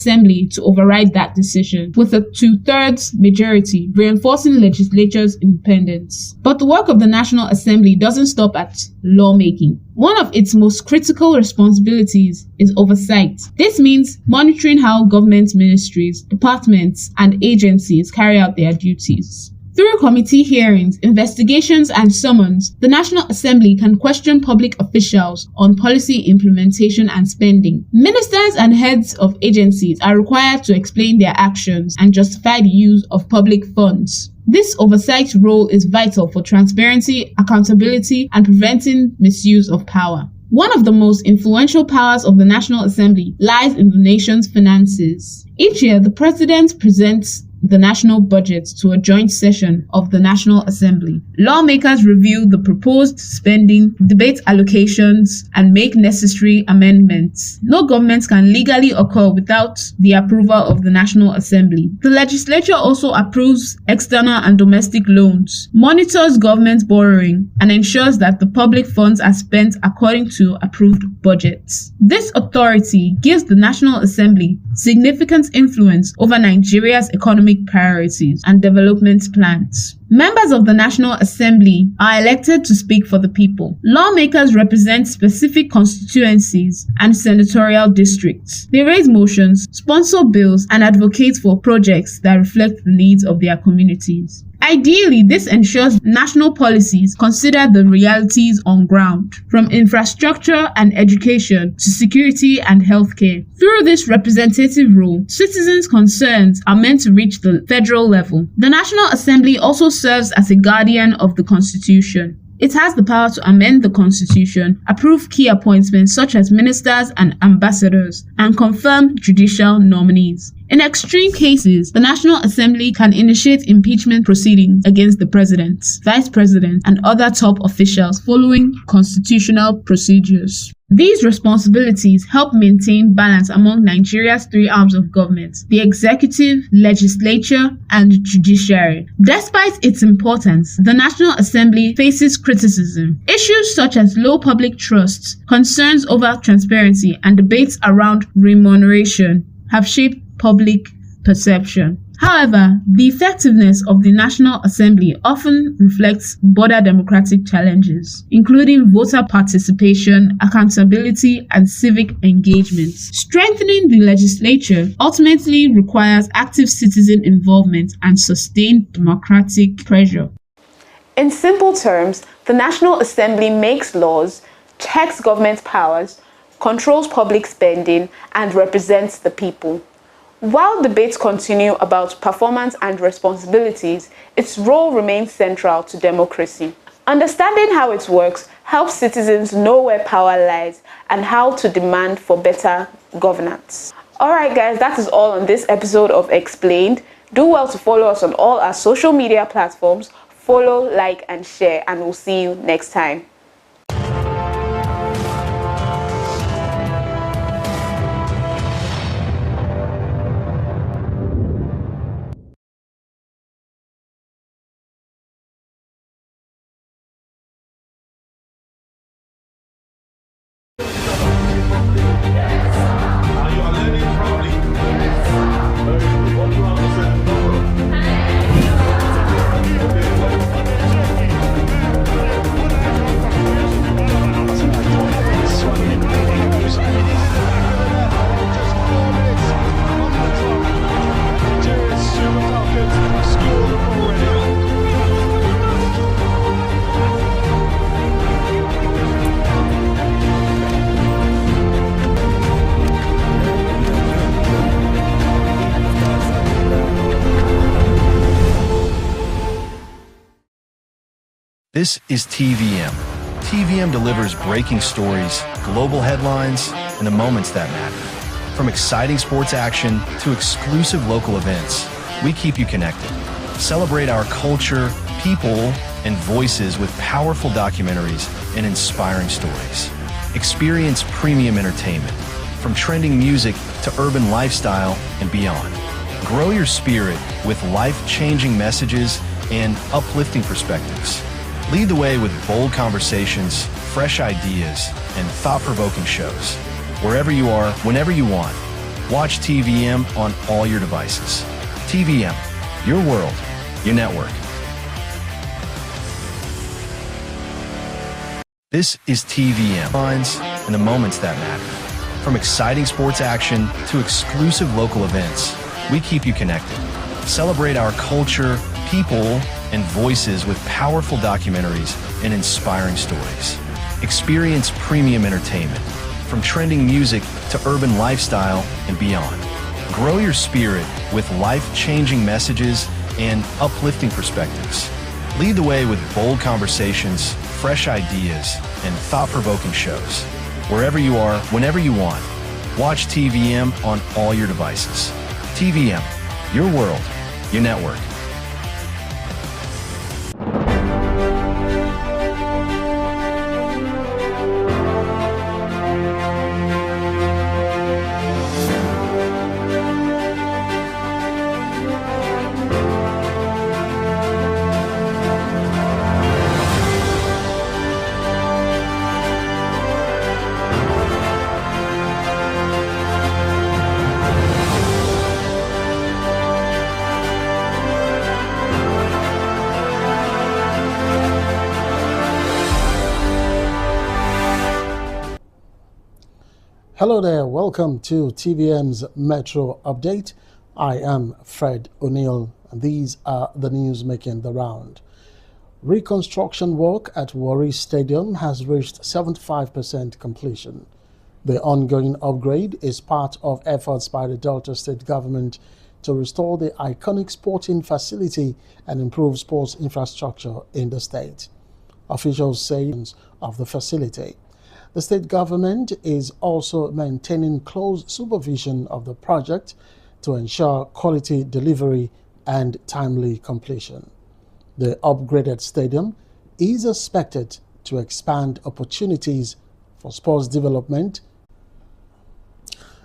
Assembly to override that decision, with a 2/3 majority reinforcing the legislature's independence. But the work of the National Assembly doesn't stop at lawmaking. One of its most critical responsibilities is oversight. This means monitoring how government ministries, departments, and agencies carry out their duties. Through committee hearings, investigations, and summons, the National Assembly can question public officials on policy implementation and spending. Ministers and heads of agencies are required to explain their actions and justify the use of public funds. This oversight role is vital for transparency, accountability, and preventing misuse of power. One of the most influential powers of the National Assembly lies in the nation's finances. Each year, the President presents the national budget to a joint session of the National Assembly. Lawmakers review the proposed spending, debate allocations, and make necessary amendments. No government can legally occur without the approval of the National Assembly. The legislature also approves external and domestic loans, monitors government borrowing, and ensures that the public funds are spent according to approved budgets. This authority gives the National Assembly significant influence over Nigeria's economic priorities and development plans. Members of the National Assembly are elected to speak for the people. Lawmakers represent specific constituencies and senatorial districts. They raise motions, sponsor bills, and advocate for projects that reflect the needs of their communities. Ideally, this ensures national policies consider the realities on ground, from infrastructure and education to security and healthcare. Through this representative role, citizens' concerns are meant to reach the federal level. The National Assembly also serves as a guardian of the Constitution. It has the power to amend the Constitution, approve key appointments such as ministers and ambassadors, and confirm judicial nominees. In extreme cases, the National Assembly can initiate impeachment proceedings against the President, Vice President, and other top officials following constitutional procedures. These responsibilities help maintain balance among Nigeria's three arms of government: the executive, legislature, and judiciary. Despite its importance, the National Assembly faces criticism. Issues such as low public trust, concerns over transparency, and debates around remuneration have shaped public perception. However, the effectiveness of the National Assembly often reflects broader democratic challenges, including voter participation, accountability, and civic engagement. Strengthening the legislature ultimately requires active citizen involvement and sustained democratic pressure. In simple terms, the National Assembly makes laws, checks government powers, controls public spending, and represents the people. While debates continue about performance and responsibilities, its role remains central to democracy. Understanding how it works helps citizens know where power lies and how to demand for better governance. Alright guys, that is all on this episode of Explained. Do well to follow us on all our social media platforms. Follow, like, and share, and we'll see you next time. This is TVM. TVM delivers breaking stories, global headlines, and the moments that matter. From exciting sports action to exclusive local events, we keep you connected. Celebrate our culture, people, and voices with powerful documentaries and inspiring stories. Experience premium entertainment, from trending music to urban lifestyle and beyond. Grow your spirit with life-changing messages and uplifting perspectives. Lead the way with bold conversations, fresh ideas, and thought-provoking shows. Wherever you are, whenever you want, Watch TVM on all your devices. TVM, your world, your network. This is TVM. Lines and the moments that matter. From exciting sports action to exclusive local events, we keep you connected. Celebrate our culture, people, and voices with powerful documentaries and inspiring stories. Experience premium entertainment, from trending music to urban lifestyle and beyond. Grow your spirit with life-changing messages and uplifting perspectives. Lead the way with bold conversations, fresh ideas, and thought-provoking shows. Wherever you are, whenever you want, watch TVM on all your devices. TVM, your world, your network. Hello there, welcome to TVM's Metro Update. I am Fred O'Neill, and these are the news making the round. Reconstruction work at Warri Stadium has reached 75% completion. The ongoing upgrade is part of efforts by the Delta State government to restore the iconic sporting facility and improve sports infrastructure in the state. Officials say of the facility. The state government is also maintaining close supervision of the project to ensure quality delivery and timely completion. The upgraded stadium is expected to expand opportunities for sports development.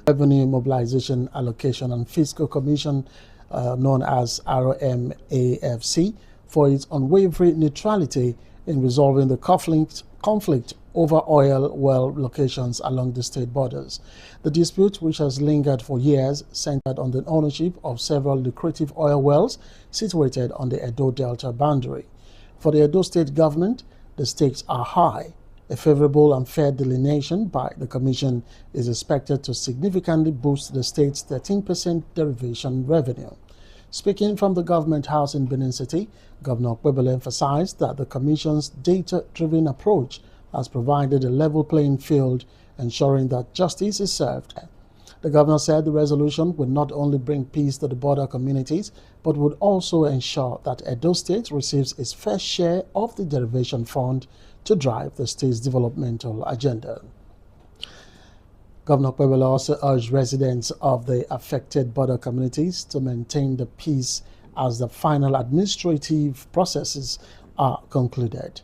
Revenue Mobilization Allocation and Fiscal Commission, known as RMAFC, for its unwavering neutrality in resolving the conflict over oil well locations along the state borders. The dispute, which has lingered for years, centered on the ownership of several lucrative oil wells situated on the Edo Delta boundary. For the Edo State government, the stakes are high. A favorable and fair delineation by the Commission is expected to significantly boost the state's 13% derivation revenue. Speaking from the Government House in Benin City, Governor Okpebholo emphasized that the Commission's data-driven approach has provided a level playing field, ensuring that justice is served. The governor said the resolution would not only bring peace to the border communities, but would also ensure that Edo State receives its fair share of the derivation fund to drive the state's developmental agenda. Governor Okpebholo also urged residents of the affected border communities to maintain the peace as the final administrative processes are concluded.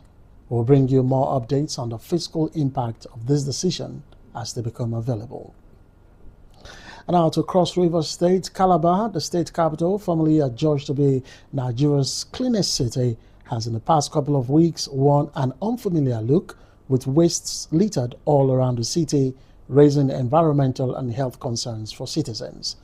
We'll bring you more updates on the fiscal impact of this decision as they become available. And now to Cross River State, Calabar, the state capital, formerly adjudged to be Nigeria's cleanest city, has in the past couple of weeks worn an unfamiliar look, with wastes littered all around the city, raising environmental and health concerns for citizens.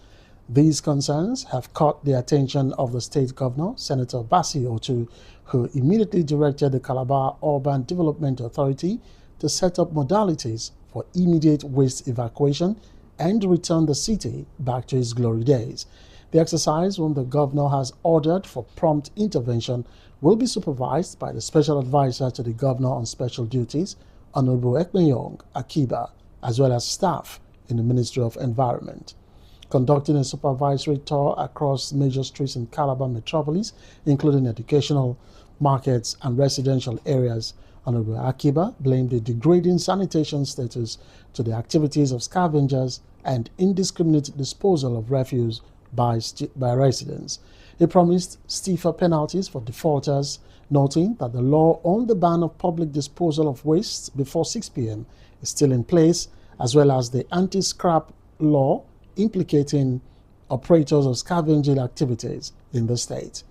These concerns have caught the attention of the state governor, Senator Bassey Otu, who immediately directed the Calabar Urban Development Authority to set up modalities for immediate waste evacuation and return the city back to its glory days. The exercise, whom the governor has ordered for prompt intervention, will be supervised by the Special Advisor to the Governor on Special Duties, Honorable Ekpenyong Akiba, as well as staff in the Ministry of Environment. Conducting a supervisory tour across major streets in Calabar metropolis, including educational, markets, and residential areas, Honorable Akiba blamed the degrading sanitation status to the activities of scavengers and indiscriminate disposal of refuse by residents. He promised stiffer penalties for defaulters, noting that the law on the ban of public disposal of waste before 6 p.m. is still in place, as well as the anti-scrap law implicating operators of scavenging activities in the state.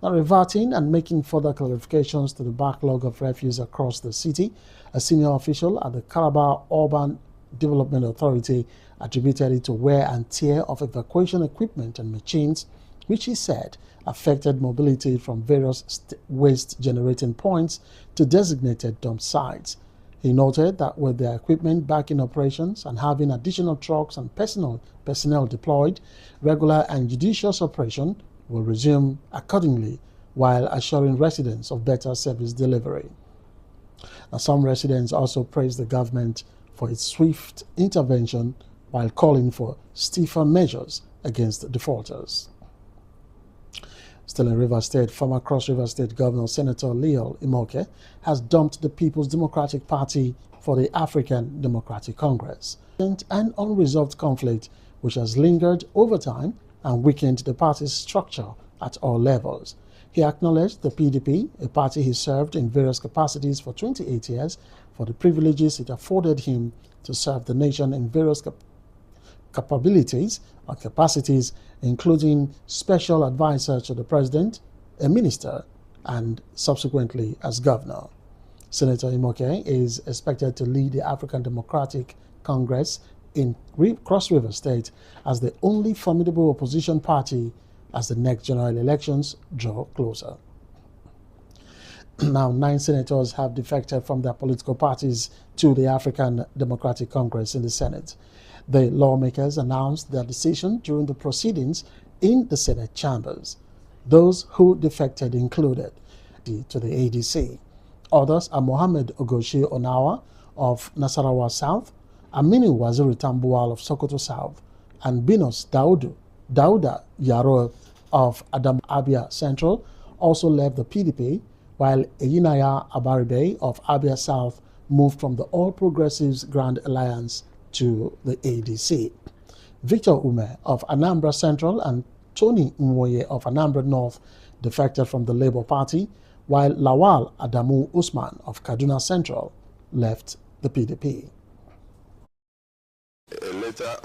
Now, reverting and making further clarifications to the backlog of refuse across the city, a senior official at the Calabar Urban Development Authority attributed it to wear and tear of evacuation equipment and machines, which he said affected mobility from various waste generating points to designated dump sites. He noted that with their equipment back in operations and having additional trucks and personnel deployed, regular and judicious operation will resume accordingly, while assuring residents of better service delivery. Now, some residents also praised the government for its swift intervention while calling for stiffer measures against defaulters. Still in Rivers State, former Cross River State Governor Senator Leo Imoke has dumped the People's Democratic Party for the African Democratic Congress. An unresolved conflict which has lingered over time and weakened the party's structure at all levels. He acknowledged the PDP, a party he served in various capacities for 28 years, for the privileges it afforded him to serve the nation in various capabilities or capacities, including special advisor to the president, a minister, and subsequently as governor. Senator Imoke is expected to lead the African Democratic Congress in Cross River State as the only formidable opposition party as the next general elections draw closer. Now, 9 senators have defected from their political parties to the African Democratic Congress in the Senate. The lawmakers announced their decision during the proceedings in the Senate chambers. Those who defected included to the ADC. Others are Mohammed Ogoshi Onawa of Nasarawa South, Aminu Waziri Tambuwal of Sokoto South, and Binos Dauda Yaro of Adam Abia Central also left the PDP, while Eyinaya Abaribe of Abia South moved from the All Progressives Grand Alliance to the ADC. Victor Ume of Anambra Central and Tony Nwoye of Anambra North defected from the Labour Party, while Lawal Adamu Usman of Kaduna Central left the PDP. A letter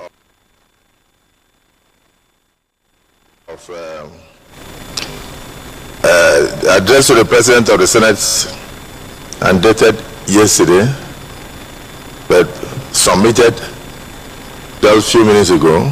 of address to the President of the Senate and dated yesterday, but submitted just a few minutes ago,